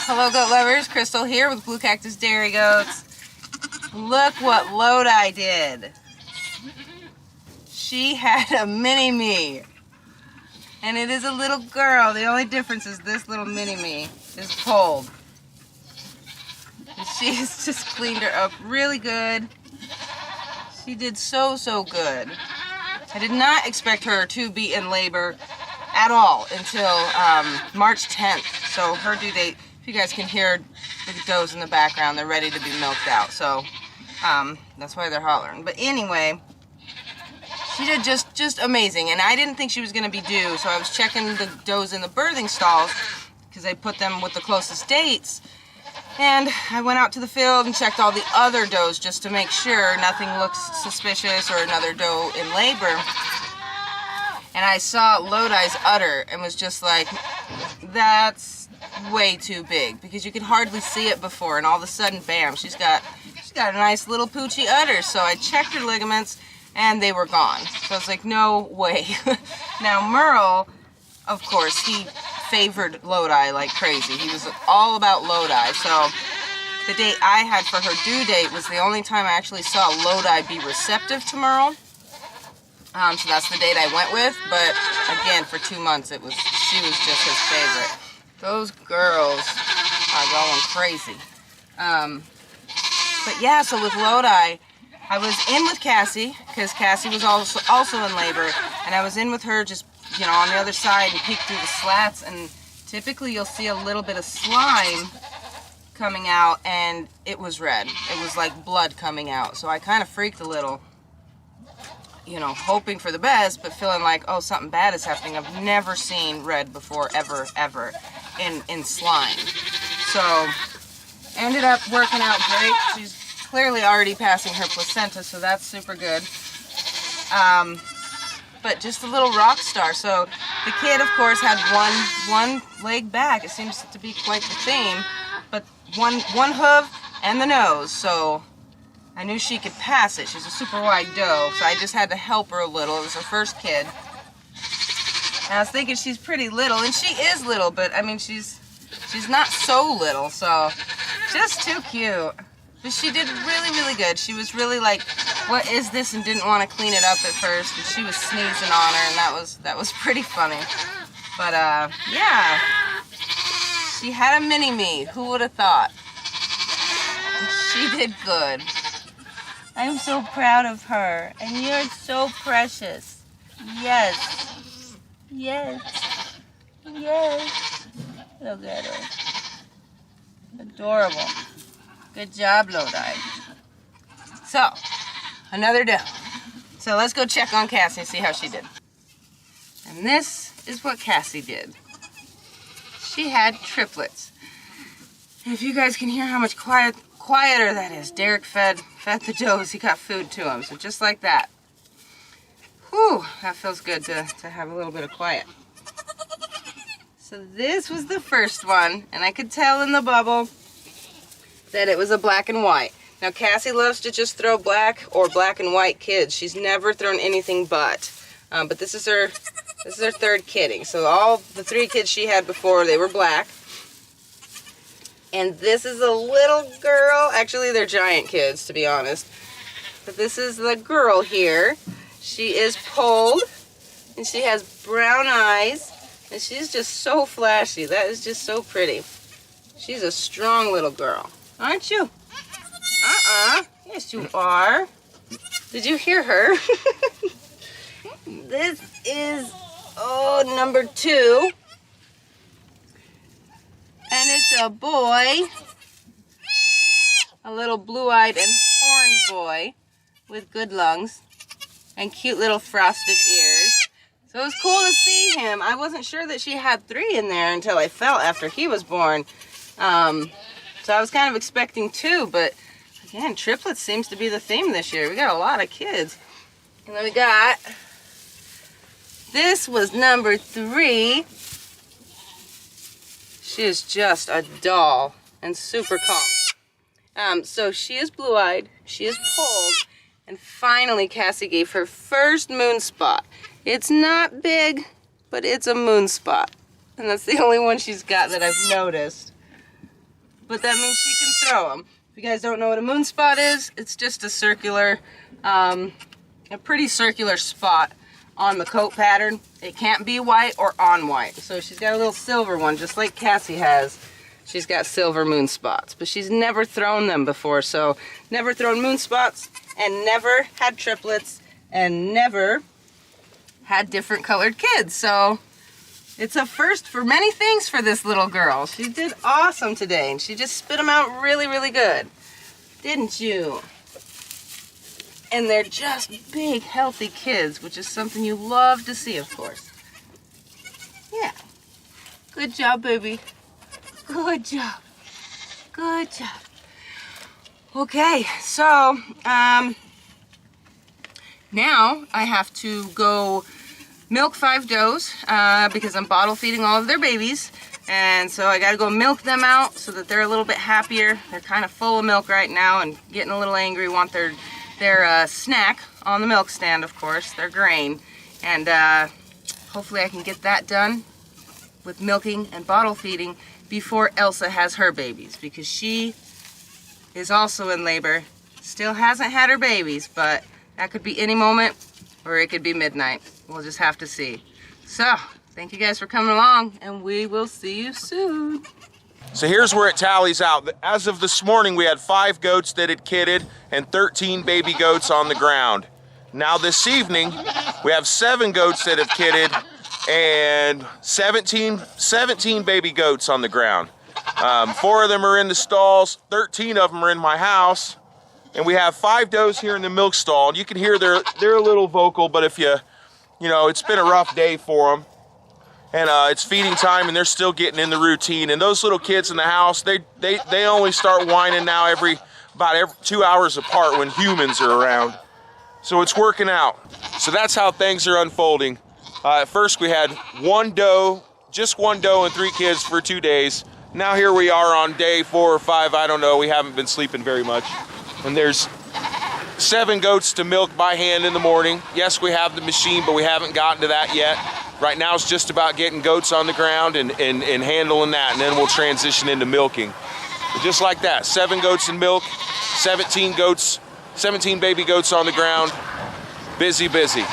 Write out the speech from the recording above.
Hello goat lovers, Crystal here with Blue Cactus Dairy Goats. Look what Lodi did. She had a mini-me. And it is a little girl. The only difference is this little mini-me is cold. And she's just cleaned her up really good. She did so good. I did not expect her to be in labor at all until March 10th. So her due date, if you guys can hear the does in the background, they're ready to be milked out. So that's why they're hollering. But anyway, she did just amazing. And I didn't think she was going to be due, so I was checking the does in the birthing stalls because I put them with the closest dates. And I went out to the field and checked all the other does just to make sure nothing looked suspicious or another doe in labor. And I saw Lodi's udder and was just like, that's way too big, because you could hardly see it before, and all of a sudden, bam, she's got a nice little poochy udder. So I checked her ligaments and they were gone. So I was like, no way. Now Merle, of course, he favored Lodi like crazy. He was all about Lodi. So the date I had for her due date was the only time I actually saw Lodi be receptive to Merle. So that's the date I went with, but again, for 2 months, she was just his favorite. Those girls are going crazy. But yeah, so with Lodi, I was in with Cassie, because Cassie was also in labor, and I was in with her just, you know, on the other side and peeked through the slats, and typically you'll see a little bit of slime coming out, and it was red. It was like blood coming out, so I kind of freaked a little. You know, hoping for the best, but feeling like, oh, something bad is happening. I've never seen red before, ever, in slime. So, ended up working out great. She's clearly already passing her placenta, so that's super good. But just a little rock star. So, the kid, of course, had one leg back. It seems to be quite the theme. But one hoof and the nose, so I knew she could pass it. She's a super wide doe, so I just had to help her a little. It was her first kid. And I was thinking she's pretty little, and she is little, but I mean, she's not so little, so just too cute. But she did really good. She was really like, what is this, and didn't want to clean it up at first, and she was sneezing on her, and that was pretty funny. But yeah, she had a mini-me. Who would have thought? She did good. I'm so proud of her, and you're so precious. Yes. Yes. Yes. Look at her. Adorable. Good job, Lodi. So, another doe. So let's go check on Cassie and see how she did. And this is what Cassie did. She had triplets. And if you guys can hear how much quieter that is. Derek fed the does. He got food to him. So just like that. Whew, that feels good to have a little bit of quiet. So this was the first one, and I could tell in the bubble that it was a black and white. Now Cassie loves to just throw black or black and white kids. She's never thrown anything but this is her third kidding. So all the 3 kids she had before, they were black. And this is a little girl. Actually, they're giant kids, to be honest. But this is the girl here. She is polled, and she has brown eyes, and she's just so flashy. That is just so pretty. She's a strong little girl. Aren't you? Yes, you are. Did you hear her? This is, number 2. And it's a boy, a little blue-eyed and horned boy with good lungs and cute little frosted ears. So it was cool to see him. I wasn't sure that she had 3 in there until I felt after he was born. So I was kind of expecting 2, but again, triplets seems to be the theme this year. We got a lot of kids. And then we got, this was number 3. She is just a doll and super calm. So she is blue-eyed, she is polled, and finally Cassie gave her first moon spot. It's not big, but it's a moon spot. And that's the only one she's got that I've noticed. but that means she can throw them. If you guys don't know what a moon spot is, it's just a circular, a pretty circular spot on the coat pattern. It can't be white or on white. So she's got a little silver one, just like Cassie has. She's got silver moon spots, but she's never thrown them before. So never thrown moon spots, and never had triplets, and never had different colored kids. So it's a first for many things for this little girl. She did awesome today, and she just spit them out really, really good. Didn't you? And they're just big, healthy kids, which is something you love to see, of course. Yeah. Good job, baby. Good job. Good job. Okay, so now I have to go milk 5 does because I'm bottle feeding all of their babies. And so I gotta go milk them out so that they're a little bit happier. They're kind of full of milk right now and getting a little angry, want their snack on the milk stand, of course, their grain. And hopefully I can get that done with milking and bottle feeding before Elsa has her babies, because she is also in labor. Still hasn't had her babies, but that could be any moment or it could be midnight. We'll just have to see. So, thank you guys for coming along, and we will see you soon. So here's where it tallies out. As of this morning, we had 5 goats that had kidded and 13 baby goats on the ground. Now this evening, we have 7 goats that have kidded and 17 baby goats on the ground. 4 of them are in the stalls, 13 of them are in my house, and we have 5 does here in the milk stall. And you can hear they're a little vocal, but if you know, it's been a rough day for them. And it's feeding time, and they're still getting in the routine. And those little kids in the house, they only start whining now about every 2 hours apart when humans are around. So it's working out. So that's how things are unfolding. At first we had just one doe and 3 kids for 2 days. Now here we are on day 4 or 5, I don't know. We haven't been sleeping very much. And there's 7 goats to milk by hand in the morning. Yes, we have the machine, but we haven't gotten to that yet. Right now it's just about getting goats on the ground and handling that, and then we'll transition into milking. But just like that, 7 goats in milk, 17 baby goats on the ground. Busy, busy.